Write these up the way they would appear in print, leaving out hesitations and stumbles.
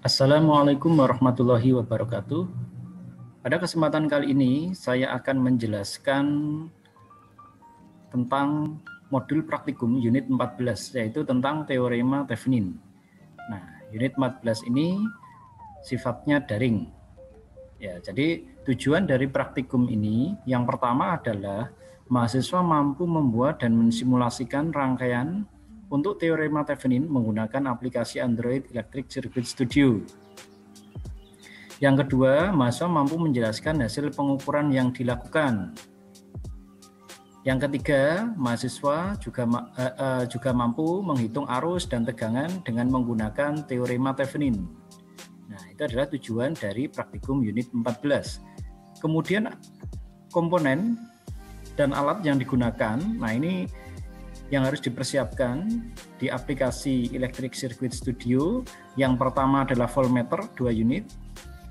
Assalamualaikum warahmatullahi wabarakatuh. Pada kesempatan kali ini saya akan menjelaskan tentang modul praktikum unit 14, yaitu tentang teorema Thevenin. Nah, unit 14 ini sifatnya daring. Ya, jadi tujuan dari praktikum ini yang pertama adalah mahasiswa mampu membuat dan mensimulasikan rangkaian untuk teorema Thevenin menggunakan aplikasi Android Electric Circuit Studio. Yang kedua, mahasiswa mampu menjelaskan hasil pengukuran yang dilakukan. Yang ketiga, mahasiswa juga mampu menghitung arus dan tegangan dengan menggunakan teorema Thevenin. Nah, itu adalah tujuan dari praktikum unit 14. Kemudian komponen dan alat yang digunakan, nah ini yang harus dipersiapkan di aplikasi Electric Circuit Studio. Yang pertama adalah voltmeter 2 unit,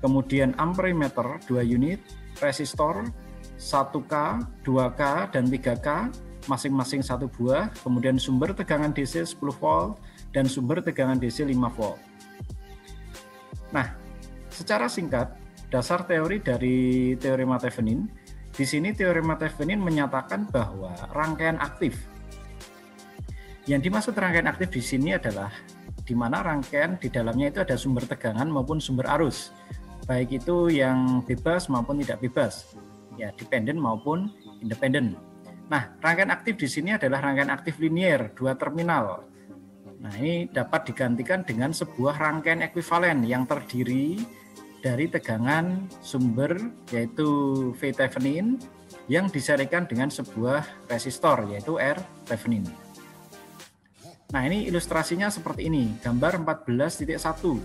kemudian ampermeter 2 unit, resistor 1K, 2K, dan 3K, masing-masing 1 buah, kemudian sumber tegangan DC 10 volt, dan sumber tegangan DC 5 volt. Nah, secara singkat, dasar teori dari teorema Thevenin, di sini teorema Thevenin menyatakan bahwa rangkaian aktif. Yang dimaksud rangkaian aktif di sini adalah di mana rangkaian di dalamnya itu ada sumber tegangan maupun sumber arus, baik itu yang bebas maupun tidak bebas, ya dependen maupun independen. Nah, rangkaian aktif di sini adalah rangkaian aktif linier 2 terminal. Nah, ini dapat digantikan dengan sebuah rangkaian ekuivalen yang terdiri dari tegangan sumber yaitu V Thevenin yang diserikan dengan sebuah resistor yaitu R Thevenin. Nah, ini ilustrasinya seperti ini, gambar 14.1,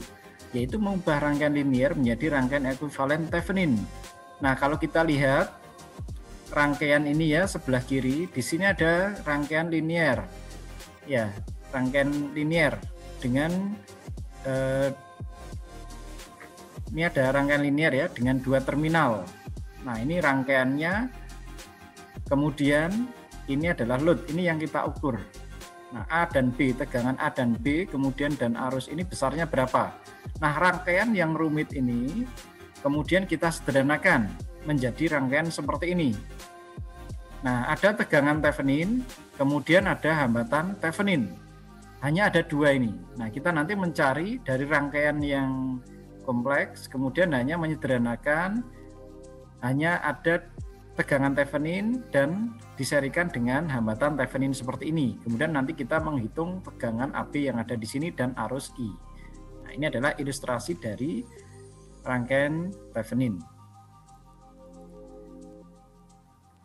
yaitu mengubah rangkaian linier menjadi rangkaian ekuivalen Thevenin. Nah, kalau kita lihat rangkaian ini ya, sebelah kiri, di sini ada rangkaian linier. Ya, rangkaian linier dengan ini ada rangkaian linier ya dengan 2 terminal. Nah, ini rangkaiannya, kemudian ini adalah load, ini yang kita ukur. Nah, A dan B, tegangan A dan B, kemudian dan arus ini besarnya berapa. Nah, rangkaian yang rumit ini kemudian kita sederhanakan menjadi rangkaian seperti ini. Nah, ada tegangan Thevenin, kemudian ada hambatan Thevenin. Hanya ada 2 ini. Nah, kita nanti mencari dari rangkaian yang kompleks, kemudian hanya menyederhanakan, hanya ada tegangan Thevenin dan diserikan dengan hambatan Thevenin seperti ini. Kemudian nanti kita menghitung tegangan AB yang ada di sini dan arus I. Nah, ini adalah ilustrasi dari rangkaian Thevenin.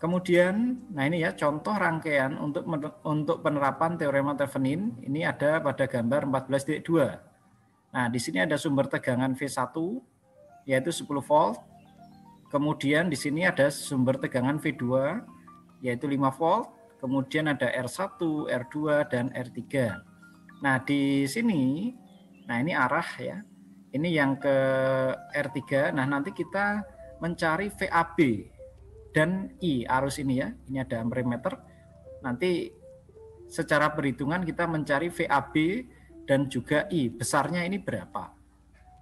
Kemudian, nah ini ya contoh rangkaian untuk penerapan teorema Thevenin. Ini ada pada gambar 14.2. Nah, di sini ada sumber tegangan V1 yaitu 10 volt. Kemudian di sini ada sumber tegangan V2 yaitu 5 volt, kemudian ada R1, R2 dan R3. Nah, di sini nah ini arah ya. Ini yang ke R3. Nah, nanti kita mencari VAB dan I arus ini ya. Ini ada ampermeter. Nanti secara perhitungan kita mencari VAB dan juga I. Besarnya ini berapa?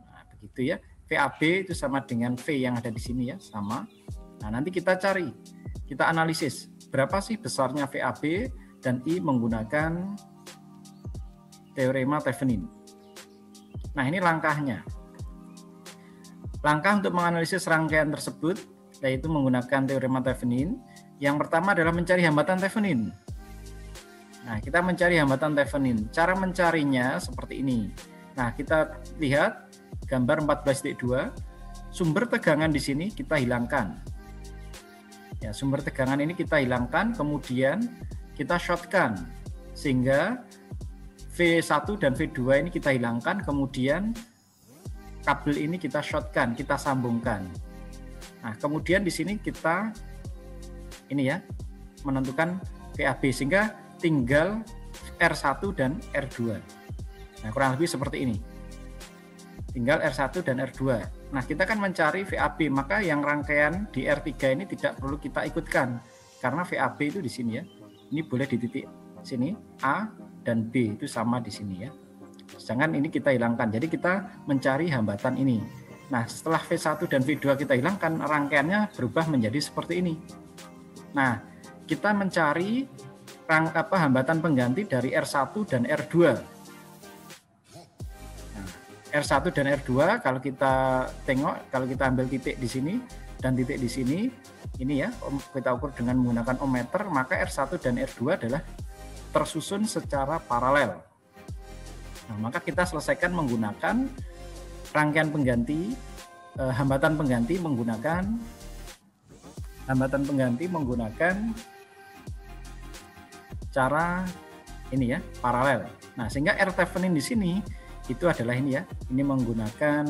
Nah, begitu ya. VAB itu sama dengan V yang ada di sini ya, sama. Nah, nanti kita cari, kita analisis berapa sih besarnya VAB dan I menggunakan teorema Thevenin. Nah, ini langkahnya. Langkah untuk menganalisis rangkaian tersebut yaitu menggunakan teorema Thevenin. Yang pertama adalah mencari hambatan Thevenin. Nah, kita mencari hambatan Thevenin. Cara mencarinya seperti ini. Nah, kita lihat gambar 14.2, sumber tegangan di sini kita hilangkan. Ya, sumber tegangan ini kita hilangkan, kemudian kita shortkan sehingga V1 dan V2 ini kita hilangkan, kemudian kabel ini kita shortkan, kita sambungkan. Nah, kemudian di sini kita ini ya menentukan VAB sehingga tinggal R1 dan R2. Nah, kurang lebih seperti ini. Tinggal R1 dan R2. Nah, kita kan mencari VAB, maka yang rangkaian di R3 ini tidak perlu kita ikutkan karena VAB itu di sini ya. Ini boleh di titik sini A dan B itu sama di sini ya. Jangan ini kita hilangkan. Jadi kita mencari hambatan ini. Nah, setelah V1 dan V2 kita hilangkan, rangkaiannya berubah menjadi seperti ini. Nah, kita mencari hambatan pengganti dari R1 dan R2. Nah, R1 dan R2 kalau kita tengok, kalau kita ambil titik di sini dan titik di sini, ini ya, kita ukur dengan menggunakan ohmmeter, maka R1 dan R2 adalah tersusun secara paralel. Nah, maka kita selesaikan menggunakan rangkaian pengganti, hambatan pengganti menggunakan cara ini ya, paralel. Nah, sehingga R Thevenin di sini itu adalah ini ya, ini menggunakan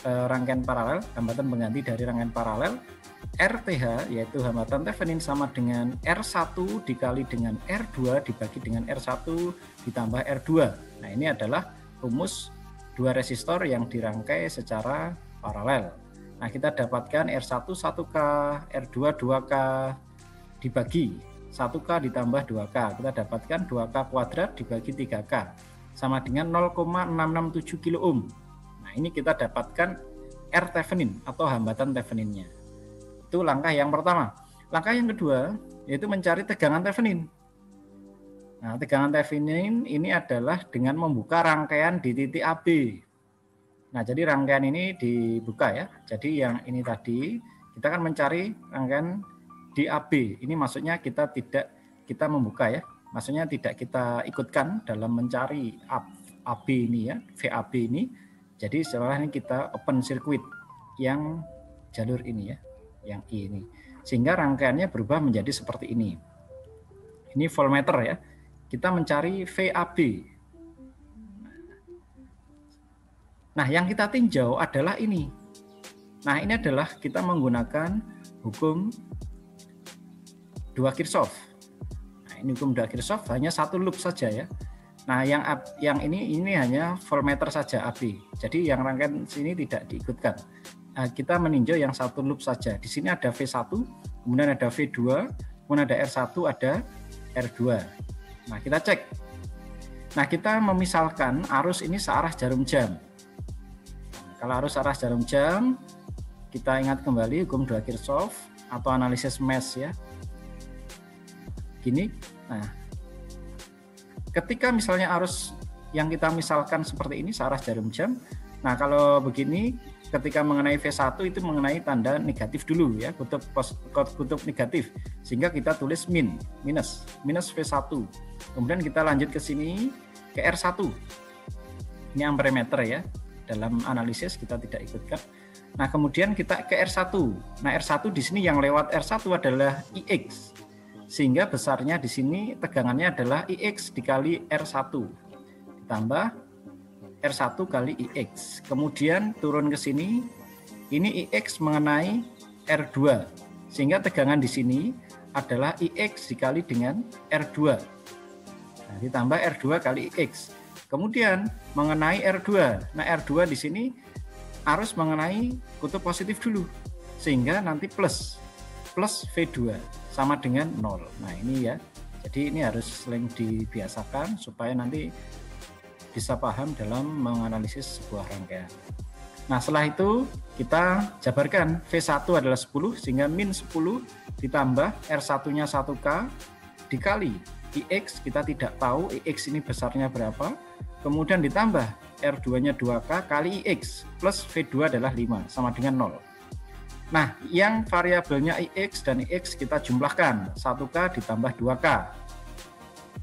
rangkaian paralel, hambatan pengganti dari rangkaian paralel. RTH yaitu hambatan Thevenin sama dengan R1 dikali dengan R2 dibagi dengan R1 ditambah R2. Nah, ini adalah rumus dua resistor yang dirangkai secara paralel. Nah, kita dapatkan R1 1K, R2 2K dibagi 1K ditambah 2K. Kita dapatkan 2K kuadrat dibagi 3K sama dengan 0,667 kilo ohm. Nah, ini kita dapatkan R Thevenin atau hambatan Theveninnya. Itu langkah yang pertama. Langkah yang kedua yaitu mencari tegangan Thevenin. Nah, tegangan Thevenin ini adalah dengan membuka rangkaian di titik AB. Nah, jadi rangkaian ini dibuka ya. Jadi yang ini tadi kita akan mencari rangkaian di AB. Ini maksudnya kita membuka ya. Maksudnya tidak kita ikutkan dalam mencari AB ini ya, VAB ini. Jadi setelahnya kita open circuit yang jalur ini ya, yang I ini. Sehingga rangkaiannya berubah menjadi seperti ini. Ini voltmeter ya. Kita mencari VAB. Nah, yang kita tinjau adalah ini. Nah, ini adalah kita menggunakan hukum 2 Kirchhoff. Nah, ini hukum 2 Kirchhoff hanya satu loop saja ya. Nah, yang ini hanya voltmeter saja AB. Jadi yang rangkaian sini tidak diikutkan. Nah, kita meninjau yang satu loop saja. Di sini ada V1, kemudian ada V2, kemudian ada R1, ada R2. Nah, kita cek. Nah, kita memisalkan arus ini searah jarum jam. Kalau arus arah jarum jam, kita ingat kembali hukum 2 Kirchhoff atau analisis mesh ya. Gini, nah, ketika misalnya arus yang kita misalkan seperti ini searah jarum jam, nah kalau begini ketika mengenai V1 itu mengenai tanda negatif dulu ya, kutub negatif, sehingga kita tulis minus V1. Kemudian kita lanjut ke sini ke R1. Ini amperemeter ya. Dalam analisis kita tidak ikutkan. Nah, kemudian kita ke R1. Nah, R1 di sini yang lewat R1 adalah IX. Sehingga besarnya di sini tegangannya adalah IX dikali R1 ditambah R1 kali IX. Kemudian turun ke sini, ini IX mengenai R2. Sehingga tegangan di sini adalah IX dikali dengan R2. Nah, ditambah R2 kali IX. Kemudian mengenai R2. Nah, R2 di sini arus mengenai kutub positif dulu. Sehingga nanti plus V2 sama dengan 0. Nah, ini ya. Jadi ini harus sering dibiasakan supaya nanti bisa paham dalam menganalisis sebuah rangkaian. Nah, setelah itu kita jabarkan V1 adalah 10 sehingga min 10 ditambah R1-nya 1K dikali IX, kita tidak tahu IX ini besarnya berapa. Kemudian ditambah R2-nya 2K kali IX plus V2 adalah 5 sama dengan 0. Nah, yang variabelnya IX dan IX kita jumlahkan 1K ditambah 2K.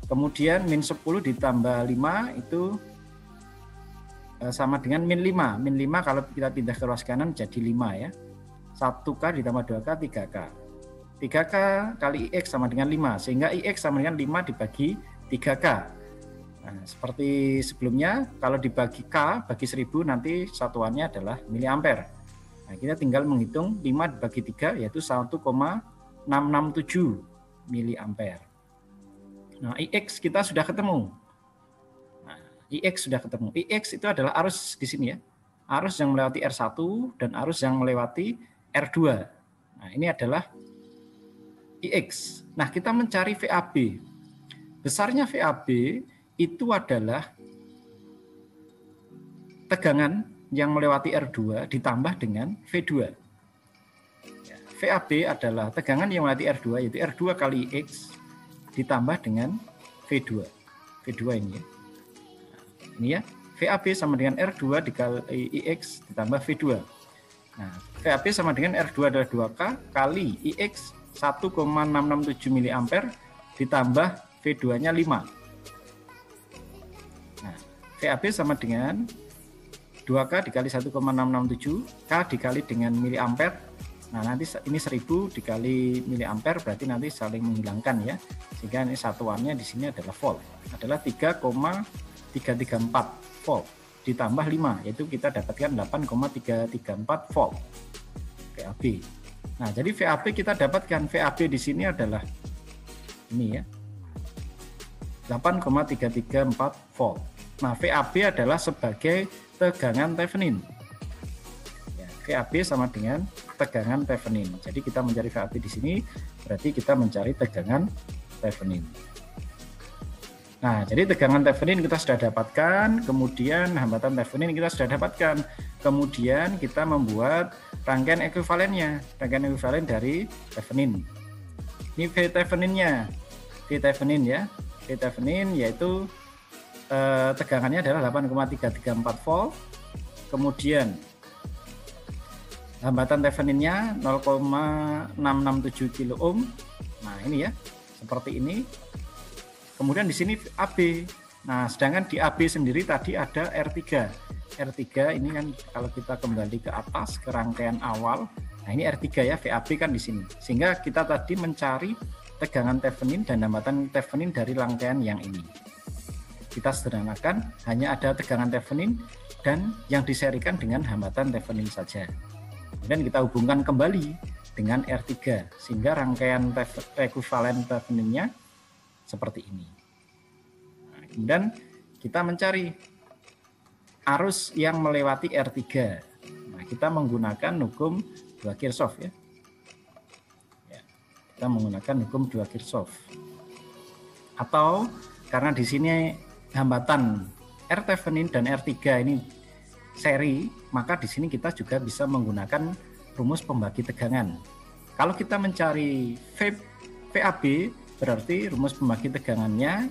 Kemudian min 10 ditambah 5 itu sama dengan min 5. Min 5 kalau kita pindah ke ruas kanan jadi 5 ya. 1K ditambah 2K 3K. 3K kali IX sama dengan 5. Sehingga IX sama dengan 5 dibagi 3K. Nah, seperti sebelumnya, kalau dibagi K, bagi 1000 nanti satuannya adalah miliampere. Nah, kita tinggal menghitung 5 dibagi 3 yaitu 1,667 miliampere. Nah, IX kita sudah ketemu. Nah, IX sudah ketemu. IX itu adalah arus di sini ya. Arus yang melewati R1 dan arus yang melewati R2. Nah, ini adalah IX. Nah, kita mencari VAB. Besarnya VAB itu adalah tegangan yang melewati R2 ditambah dengan V2. Ya, VAB adalah tegangan yang melewati R2, yaitu R2 kali X ditambah dengan V2. V2 ini ya. Ini ya, VAB sama dengan R2 dikali IX ditambah V2. Nah, VAB sama dengan R2 adalah 2K kali IX 1,667 mA ditambah V2-nya 5. Nah, VAB sama dengan 2K dikali 1,667, K dikali dengan miliampere. Nah, nanti ini 1000 dikali miliampere, berarti nanti saling menghilangkan ya. Sehingga ini satuannya di sini adalah volt. Adalah 3,334 volt ditambah 5, yaitu kita dapatkan 8,334 volt VAB. Nah, jadi VAB kita dapatkan, VAB di sini adalah ini ya, 8,334 volt. Nah, VAB adalah sebagai tegangan Thevenin. Ya, VAB sama dengan tegangan Thevenin. Jadi kita mencari VAB di sini, berarti kita mencari tegangan Thevenin. Nah, jadi tegangan Thevenin kita sudah dapatkan, kemudian hambatan Thevenin kita sudah dapatkan. Kemudian kita membuat rangkaian ekuivalennya, rangkaian ekuivalen dari Thevenin. Ini V Theveninnya, V Thevenin ya. V Thevenin yaitu tegangannya adalah 8,334 volt. Kemudian hambatan Theveninnya 0,667 kilo ohm. Nah, ini ya, seperti ini. Kemudian di sini AB. Nah, sedangkan di AB sendiri tadi ada R3. R3 ini kan kalau kita kembali ke atas ke rangkaian awal. Nah, ini R3 ya, VAB kan di sini. Sehingga kita tadi mencari tegangan Thevenin dan hambatan Thevenin dari rangkaian yang ini. Kita sederhanakan, hanya ada tegangan Thevenin dan yang diserikan dengan hambatan Thevenin saja. Kemudian kita hubungkan kembali dengan R3 sehingga rangkaian ekuivalen Theveninnya seperti ini. Nah, kemudian kita mencari arus yang melewati R3. Nah, kita menggunakan hukum 2 Kirchhoff ya. Kita menggunakan hukum 2 Kirchhoff. Atau karena di sini hambatan R Thevenin dan R3 ini seri, maka di sini kita juga bisa menggunakan rumus pembagi tegangan. Kalau kita mencari VAB, berarti rumus pembagi tegangannya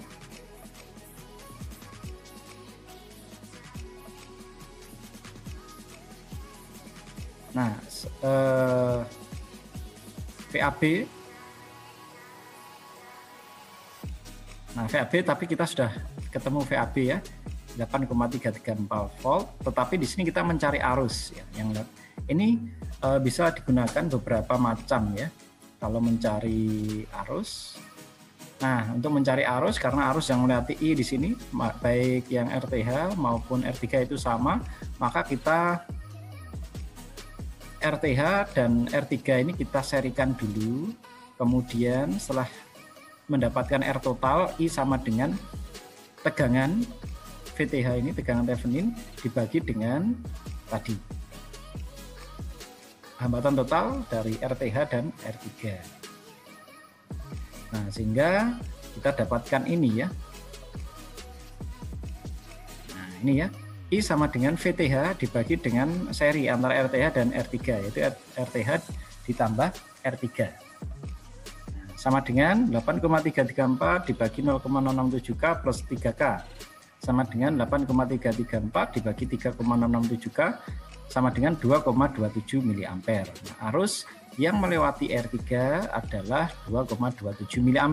VAB. Nah, VAB tapi kita sudah ketemu VAB ya, 8,334 volt, tetapi di sini kita mencari arus ya. Yang ini bisa digunakan beberapa macam ya. Kalau mencari arus. Nah, untuk mencari arus karena arus yang melewati I di sini baik yang RTH maupun R3 itu sama, maka kita RTH dan R3 ini kita serikan dulu. Kemudian setelah mendapatkan R total, I sama dengan tegangan VTH ini, tegangan Thevenin dibagi dengan tadi hambatan total dari RTH dan R3. Nah, sehingga kita dapatkan ini ya. Nah, ini ya. I sama dengan VTH dibagi dengan seri antara RTH dan R3, yaitu RTH ditambah R3. Sama dengan 8,334 dibagi 0,067K plus 3K. Sama dengan 8,334 dibagi 3,067K sama dengan 2,27 mA. Nah, arus yang melewati R3 adalah 2,27 mA.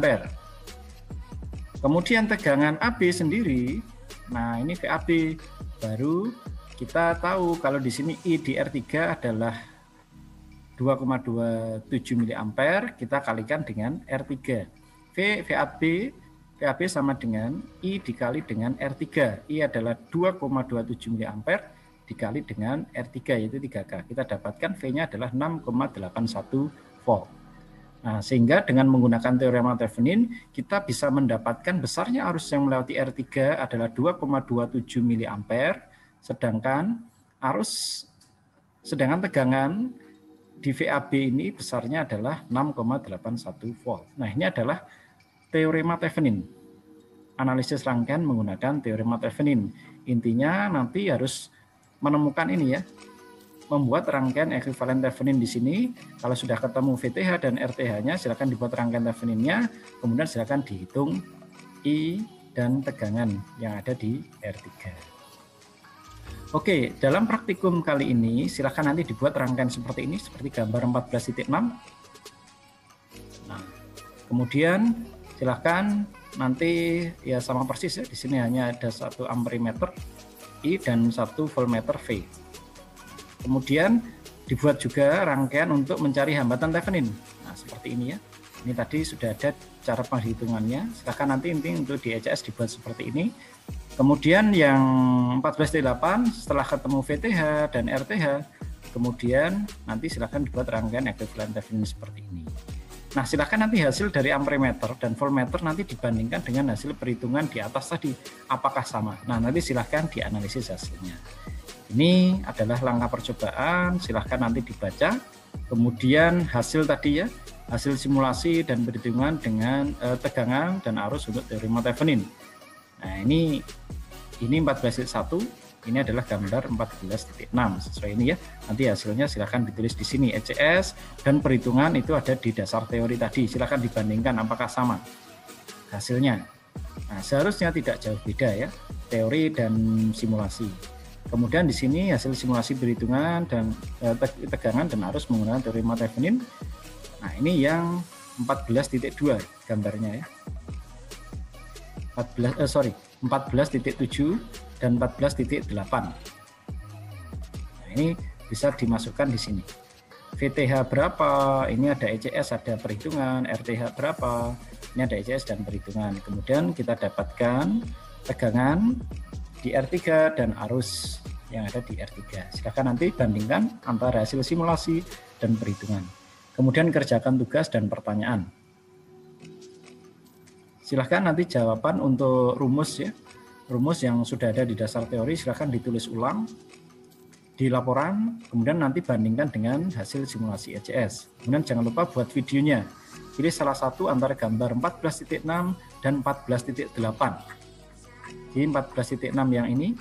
Kemudian tegangan AB sendiri, nah ini VAB, baru kita tahu kalau di sini I di R3 adalah 2,27 mA, kita kalikan dengan R3. VAB sama dengan I dikali dengan R3. I adalah 2,27 mA dikali dengan R3, yaitu 3K. Kita dapatkan V-nya adalah 6,81 volt. Nah, sehingga dengan menggunakan teorema Thevenin, kita bisa mendapatkan besarnya arus yang melewati R3 adalah 2,27 mA, sedangkan tegangan di VAB ini besarnya adalah 6,81 volt. Nah, ini adalah teorema Thevenin. Analisis rangkaian menggunakan teorema Thevenin. Intinya nanti harus menemukan ini ya, membuat rangkaian ekuivalen Thevenin di sini. Kalau sudah ketemu VTH dan RTH-nya, silakan dibuat rangkaian Thevenin-nya, kemudian silakan dihitung I dan tegangan yang ada di R3. Oke, dalam praktikum kali ini silakan nanti dibuat rangkaian seperti ini, seperti gambar 14.6. Nah, kemudian silakan nanti ya sama persis ya, di sini hanya ada 1 amperemeter I dan 1 voltmeter V. Kemudian dibuat juga rangkaian untuk mencari hambatan Thevenin. Nah, seperti ini ya. Ini tadi sudah ada cara penghitungannya. Silakan nanti untuk di ECS dibuat seperti ini. Kemudian yang 14.8 setelah ketemu VTH dan RTH, kemudian nanti silakan dibuat rangkaian ekuivalen Thevenin seperti ini. Nah, silakan nanti hasil dari amperemeter dan voltmeter nanti dibandingkan dengan hasil perhitungan di atas tadi, apakah sama. Nah, nanti silakan dianalisis hasilnya. Ini adalah langkah percobaan, silahkan nanti dibaca. Kemudian hasil tadi ya, hasil simulasi dan perhitungan dengan tegangan dan arus untuk teorema Thevenin. Nah, ini 14.1, ini adalah gambar 14.6 sesuai ini ya. Nanti hasilnya silahkan ditulis di sini ECS dan perhitungan itu ada di dasar teori tadi. Silahkan dibandingkan apakah sama hasilnya. Nah, seharusnya tidak jauh beda ya, teori dan simulasi. Kemudian di sini hasil simulasi perhitungan dan tegangan dan arus menggunakan teorema Thevenin. Nah, ini yang 14.2 gambarnya ya. 14.7 dan 14.8. Nah, ini bisa dimasukkan di sini. VTH berapa? Ini ada ECS, ada perhitungan. RTH berapa? Ini ada ECS dan perhitungan. Kemudian kita dapatkan tegangan di R3 dan arus yang ada di R3. Silakan nanti bandingkan antara hasil simulasi dan perhitungan. Kemudian kerjakan tugas dan pertanyaan. Silahkan nanti jawaban untuk rumus ya. Rumus yang sudah ada di dasar teori silahkan ditulis ulang di laporan, kemudian nanti bandingkan dengan hasil simulasi ECS. Kemudian jangan lupa buat videonya. Pilih salah satu antara gambar 14.6 dan 14.8. Jadi 14.6 yang ini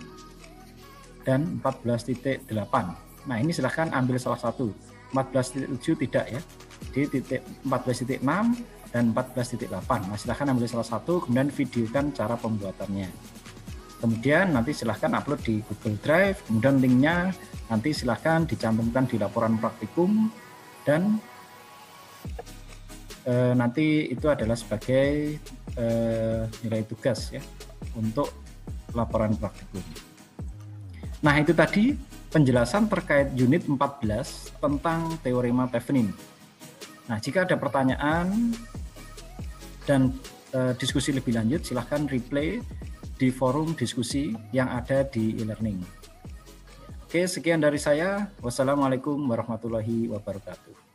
dan 14.8. Nah, ini silahkan ambil salah satu. 14.7 tidak ya. Di 14.6 dan 14.8. Nah, silahkan ambil salah satu, kemudian videokan cara pembuatannya. Kemudian nanti silahkan upload di Google Drive, kemudian linknya nanti silahkan dicantumkan di laporan praktikum, dan nanti itu adalah sebagai nilai tugas ya untuk laporan praktikum. Nah, itu tadi penjelasan terkait unit 14 tentang teorema Thevenin. Nah, jika ada pertanyaan dan diskusi lebih lanjut, silahkan replay di forum diskusi yang ada di e-learning. Oke, sekian dari saya. Wassalamualaikum warahmatullahi wabarakatuh.